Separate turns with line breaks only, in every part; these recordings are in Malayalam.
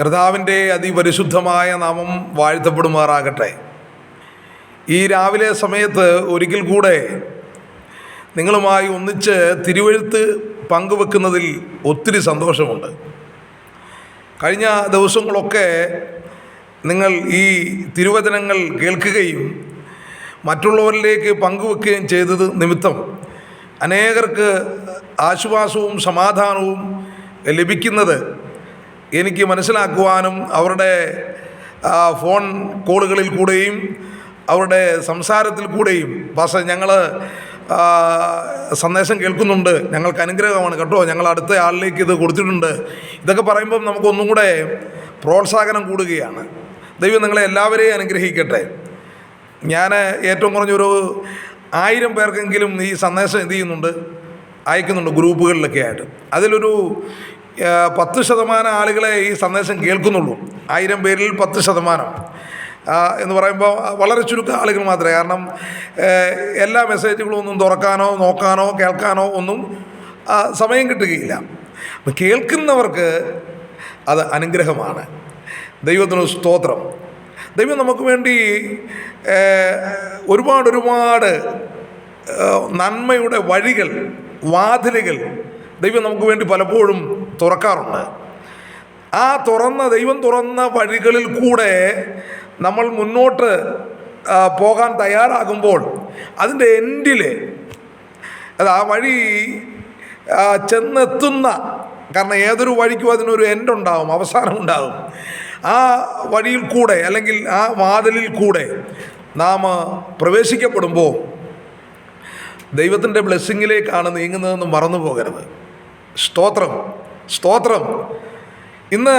കർത്താവിൻ്റെ അതിപരിശുദ്ധമായ നാമം വാഴ്ത്തപ്പെടുമാറാകട്ടെ. ഈ രാവിലെ സമയത്ത് ഒരിക്കൽ കൂടെ നിങ്ങളുമായി ഒന്നിച്ച് തിരുവെഴുത്ത് പങ്കുവെക്കുന്നതിൽ ഒത്തിരി സന്തോഷമുണ്ട്. കഴിഞ്ഞ ദിവസങ്ങളൊക്കെ നിങ്ങൾ ഈ തിരുവചനങ്ങൾ കേൾക്കുകയും മറ്റുള്ളവരിലേക്ക് പങ്കുവെക്കുകയും ചെയ്തത് നിമിത്തം അനേകർക്ക് ആശ്വാസവും സമാധാനവും ലഭിക്കുന്നത് എനിക്ക് മനസ്സിലാക്കുവാനും അവരുടെ ഫോൺ കോളുകളിൽ കൂടെയും അവരുടെ സംസാരത്തിൽ കൂടെയും പാസ്റ്റർ ഞങ്ങൾ സന്ദേശം കേൾക്കുന്നുണ്ട്, ഞങ്ങൾക്ക് അനുഗ്രഹമാണ് കേട്ടോ, ഞങ്ങൾ അടുത്ത ആളിലേക്ക് ഇത് കൊടുത്തിട്ടുണ്ട്, ഇതൊക്കെ പറയുമ്പം നമുക്കൊന്നും കൂടെ പ്രോത്സാഹനം കൂടുകയാണ്. ദൈവം നിങ്ങളെ എല്ലാവരെയും അനുഗ്രഹിക്കട്ടെ. ഞാൻ ഏറ്റവും കുറഞ്ഞൊരു 1000 പേർക്കെങ്കിലും ഈ സന്ദേശം എന്ത് ചെയ്യുന്നുണ്ട്, അയക്കുന്നുണ്ട് ഗ്രൂപ്പുകളിലൊക്കെ ആയിട്ട്. അതിലൊരു 10% ആളുകളെ ഈ സന്ദേശം കേൾക്കുന്നുള്ളൂ. 1000 പേരിൽ 10% എന്ന് പറയുമ്പോൾ വളരെ ചുരുക്കം ആളുകൾ മാത്രമേ. കാരണം എല്ലാ മെസ്സേജുകളും ഒന്നും തുറക്കാനോ നോക്കാനോ കേൾക്കാനോ ഒന്നും സമയം കിട്ടുകയില്ല. അപ്പം കേൾക്കുന്നവർക്ക് അത് അനുഗ്രഹമാണ്. ദൈവത്തിന് സ്തോത്രം. ദൈവം നമുക്ക് വേണ്ടി ഒരുപാട് നന്മയുടെ വഴികൾ, വാതിലുകൾ ദൈവം നമുക്ക് വേണ്ടി പലപ്പോഴും തുറക്കാറുണ്ട്. ആ ദൈവം തുറന്ന വഴികളിൽ കൂടെ നമ്മൾ മുന്നോട്ട് പോകാൻ തയ്യാറാകുമ്പോൾ അതിൻ്റെ എൻഡിൽ ആ വഴി ചെന്നെത്തുന്ന, കാരണം ഏതൊരു വഴിക്കും അതിനൊരു എൻഡുണ്ടാകും, അവസാനം ഉണ്ടാകും. ആ വഴിയിൽ കൂടെ അല്ലെങ്കിൽ ആ വാതിലിൽ കൂടെ നാം പ്രവേശിക്കപ്പെടുമ്പോൾ ദൈവത്തിൻ്റെ ബ്ലെസ്സിങ്ങിലേക്കാണ് നീങ്ങുന്നതെന്ന് മറന്നു പോകരുത്. സ്തോത്രം, സ്തോത്രം. ഇന്ന്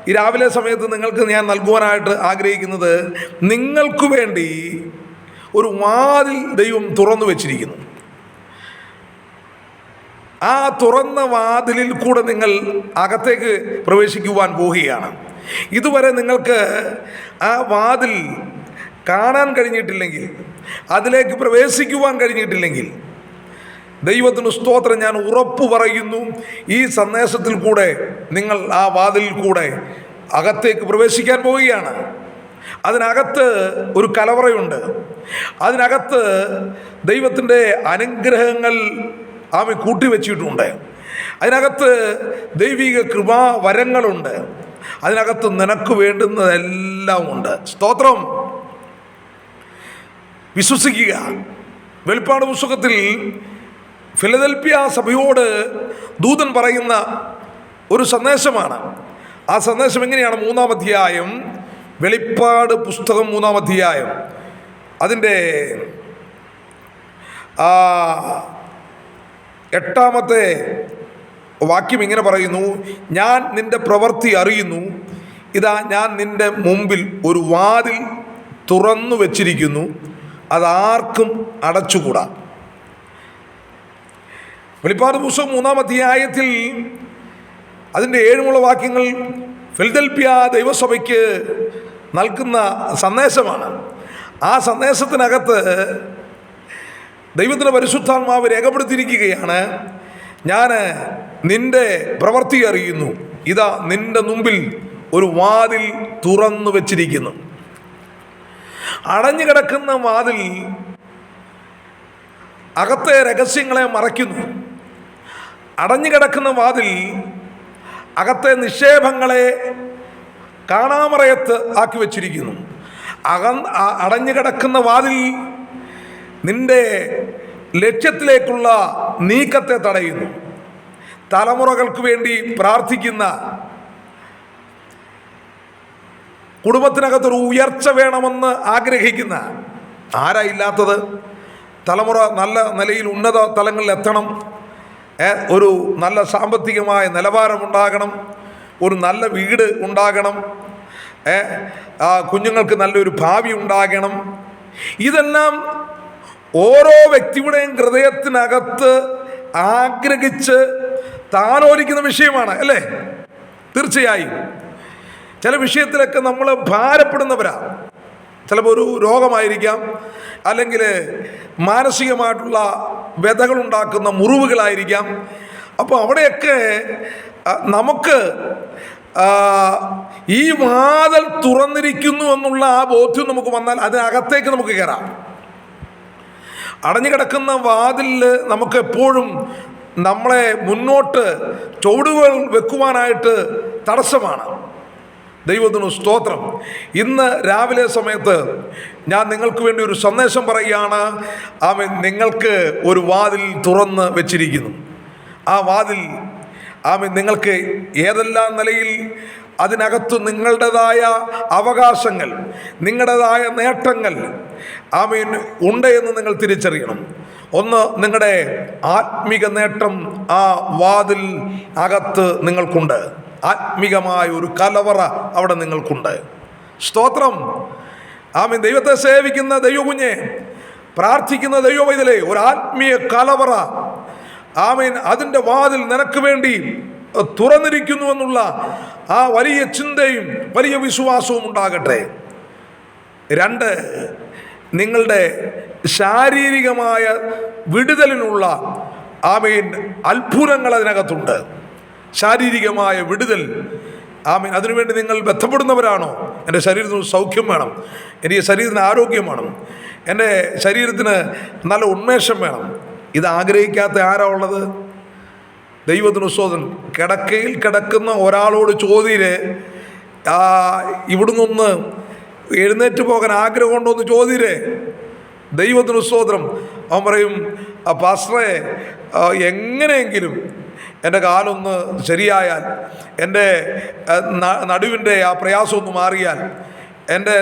ഈ രാവിലെ സമയത്ത് നിങ്ങൾക്ക് ഞാൻ നൽകുവാനായിട്ട് ആഗ്രഹിക്കുന്നത്, നിങ്ങൾക്ക് വേണ്ടി ഒരു വാതിൽ ദൈവം തുറന്നു വച്ചിരിക്കുന്നു. ആ തുറന്ന വാതിലിൽ കൂടെ നിങ്ങൾ അകത്തേക്ക് പ്രവേശിക്കുവാൻ പോവുകയാണ്. ഇതുവരെ നിങ്ങൾക്ക് ആ വാതിൽ കാണാൻ കഴിഞ്ഞിട്ടില്ലെങ്കിൽ, അതിലേക്ക് പ്രവേശിക്കുവാൻ കഴിഞ്ഞിട്ടില്ലെങ്കിൽ, ദൈവത്തിന് സ്തോത്രം, ഞാൻ ഉറപ്പ് പറയുന്നു, ഈ സന്ദേശത്തിൽ കൂടെ നിങ്ങൾ ആ വാതിലിൽ കൂടെ അകത്തേക്ക് പ്രവേശിക്കാൻ പോവുകയാണ്. അതിനകത്ത് ഒരു കലവറയുണ്ട്. അതിനകത്ത് ദൈവത്തിൻ്റെ അനുഗ്രഹങ്ങൾ ആമി കൂട്ടിവെച്ചിട്ടുണ്ട്. അതിനകത്ത് ദൈവിക കൃപാവരങ്ങളുണ്ട്. അതിനകത്ത് നിനക്ക് വേണ്ടുന്നതെല്ലാം ഉണ്ട്. സ്തോത്രം. വിശ്വസിക്കുക. വെളിപ്പാട് പുസ്തകത്തിൽ ഫിലദൽഫിയ സഭയോട് ദൂതൻ പറയുന്ന ഒരു സന്ദേശമാണ്. ആ സന്ദേശം എങ്ങനെയാണ്? 3-ാം അധ്യായം, വെളിപ്പാട് പുസ്തകം 3-ാം അധ്യായം, അതിൻ്റെ 8-ാമത്തെ വാക്യം ഇങ്ങനെ പറയുന്നു: ഞാൻ നിന്റെ പ്രവൃത്തി അറിയുന്നു, ഇതാ ഞാൻ നിന്റെ മുമ്പിൽ ഒരു വാതിൽ തുറന്നു വച്ചിരിക്കുന്നു, അതാർക്കും അടച്ചുകൂടാ. വെളിപ്പാട് പുസ്തകം 3-ാം അധ്യായത്തിൽ അതിൻ്റെ 7 വാക്യങ്ങൾ ഫിലദൽഫിയ ദൈവസഭയ്ക്ക് നൽകുന്ന സന്ദേശമാണ്. ആ സന്ദേശത്തിനകത്ത് ദൈവത്തിൻ്റെ പരിശുദ്ധാത്മാവ് രേഖപ്പെടുത്തിയിരിക്കുകയാണ്: ഞാൻ നിന്റെ പ്രവൃത്തി അറിയുന്നു, ഇതാ നിന്റെ മുമ്പിൽ ഒരു വാതിൽ തുറന്നു വച്ചിരിക്കുന്നു. അടഞ്ഞു കിടക്കുന്ന വാതിൽ അകത്തെ രഹസ്യങ്ങളെ മറയ്ക്കുന്നു. അടഞ്ഞു കിടക്കുന്ന വാതിൽ അകത്തെ നിക്ഷേപങ്ങളെ കാണാമറയത്ത് ആക്കി വച്ചിരിക്കുന്നു. അടഞ്ഞു കിടക്കുന്ന വാതിൽ നിന്റെ ലക്ഷ്യത്തിലേക്കുള്ള നീക്കത്തെ തടയുന്നു. തലമുറകൾക്ക് വേണ്ടി പ്രാർത്ഥിക്കുന്ന, കുടുംബത്തിനകത്തൊരു ഉയർച്ച വേണമെന്ന് ആഗ്രഹിക്കുന്ന, ആരാ ഇല്ലാത്തത്? തലമുറ നല്ല നിലയിൽ ഉന്നത തലങ്ങളിൽ എത്തണം, ഒരു നല്ല സാമ്പത്തികമായ നിലവാരമുണ്ടാകണം, ഒരു നല്ല വീട് ഉണ്ടാകണം, കുഞ്ഞുങ്ങൾക്ക് നല്ലൊരു ഭാവി ഉണ്ടാകണം. ഇതെല്ലാം ഓരോ വ്യക്തിയുടെയും ഹൃദയത്തിനകത്ത് ആഗ്രഹിച്ച് താനോലിക്കുന്ന വിഷയമാണ്, അല്ലേ? തീർച്ചയായും ചില വിഷയത്തിലൊക്കെ നമ്മൾ ഭാരപ്പെടുന്നവരാണ്. ചിലപ്പോൾ ഒരു രോഗമായിരിക്കാം, അല്ലെങ്കിൽ മാനസികമായിട്ടുള്ള വ്യഥകളുണ്ടാക്കുന്ന മുറിവുകളായിരിക്കാം. അപ്പോൾ അവിടെയൊക്കെ നമുക്ക് ഈ വാതിൽ തുറന്നിരിക്കുന്നു എന്നുള്ള ആ ബോധ്യം നമുക്ക് വന്നാൽ അതിനകത്തേക്ക് നമുക്ക് കയറാം. അടഞ്ഞു കിടക്കുന്ന വാതിലിൽ നമുക്ക് എപ്പോഴും നമ്മളെ മുന്നോട്ട് ചുവടുകൾ വെക്കുവാനായിട്ട് തടസ്സമാണ്. ദൈവത്തിന് സ്തോത്രം. ഇന്ന് രാവിലെ സമയത്ത് ഞാൻ നിങ്ങൾക്ക് വേണ്ടി ഒരു സന്ദേശം പറയുകയാണ്. ആമേൻ. നിങ്ങൾക്ക് ഒരു വാതിൽ തുറന്ന് വെച്ചിരിക്കുന്നു. ആ വാതിൽ ആമേൻ നിങ്ങൾക്ക് ഏതെല്ലാം നിലയിൽ അതിനകത്ത് നിങ്ങളുടേതായ അവകാശങ്ങൾ, നിങ്ങളുടേതായ നേട്ടങ്ങൾ ആമേൻ ഉണ്ട് എന്ന് നിങ്ങൾ തിരിച്ചറിയണം. ഒന്ന്, നിങ്ങളുടെ ആത്മീക നേട്ടം ആ വാതിൽ അകത്ത് നിങ്ങൾക്കുണ്ട്. ആത്മീകമായ ഒരു കലവറ അവിടെ നിങ്ങൾക്കുണ്ട്. സ്തോത്രം. ആമേൻ. ദൈവത്തെ സേവിക്കുന്ന ദൈവകുഞ്ഞെ, പ്രാർത്ഥിക്കുന്ന ദൈവവൈതലേ, ഒരു ആത്മീയ കലവറ ആമേൻ അതിൻ്റെ വാതിൽ നിനക്ക് വേണ്ടി തുറന്നിരിക്കുന്നു എന്നുള്ള ആ വലിയ ചിന്തയും വലിയ വിശ്വാസവും ഉണ്ടാകട്ടെ. 2, നിങ്ങളുടെ ശാരീരികമായ വിടുതലിനുള്ള ആമേൻ അത്ഭുതങ്ങൾ അതിനകത്തുണ്ട്. ശാരീരികമായ വിടുതൽ ആമേൻ. അതിനുവേണ്ടി നിങ്ങൾ ബന്ധപ്പെടുന്നവരാണോ? എൻ്റെ ശരീരത്തിന് സൗഖ്യം വേണം, എനിക്ക് ശരീരത്തിന് ആരോഗ്യം വേണം, എൻ്റെ ശരീരത്തിന് നല്ല ഉന്മേഷം വേണം. ഇത് ആഗ്രഹിക്കാത്ത ആരാ ഉള്ളത്? ദൈവത്തിന് സ്തോത്രം. കിടക്കയിൽ കിടക്കുന്ന ഒരാളോട് ചോദ്യര് ഇവിടുന്നൊന്ന് എഴുന്നേറ്റ് പോകാൻ ആഗ്രഹമുണ്ടോ എന്ന് ചോദ്യര്. ദൈവത്തിന് സ്തോത്രം. അവൻ പറയും, പാസ്റ്ററെ എങ്ങനെയെങ്കിലും എൻ്റെ കാലൊന്ന് ശരിയായാൽ, എൻ്റെ നടുവിൻ്റെ ആ പ്രയാസമൊന്ന് മാറിയാൽ, എൻ്റെ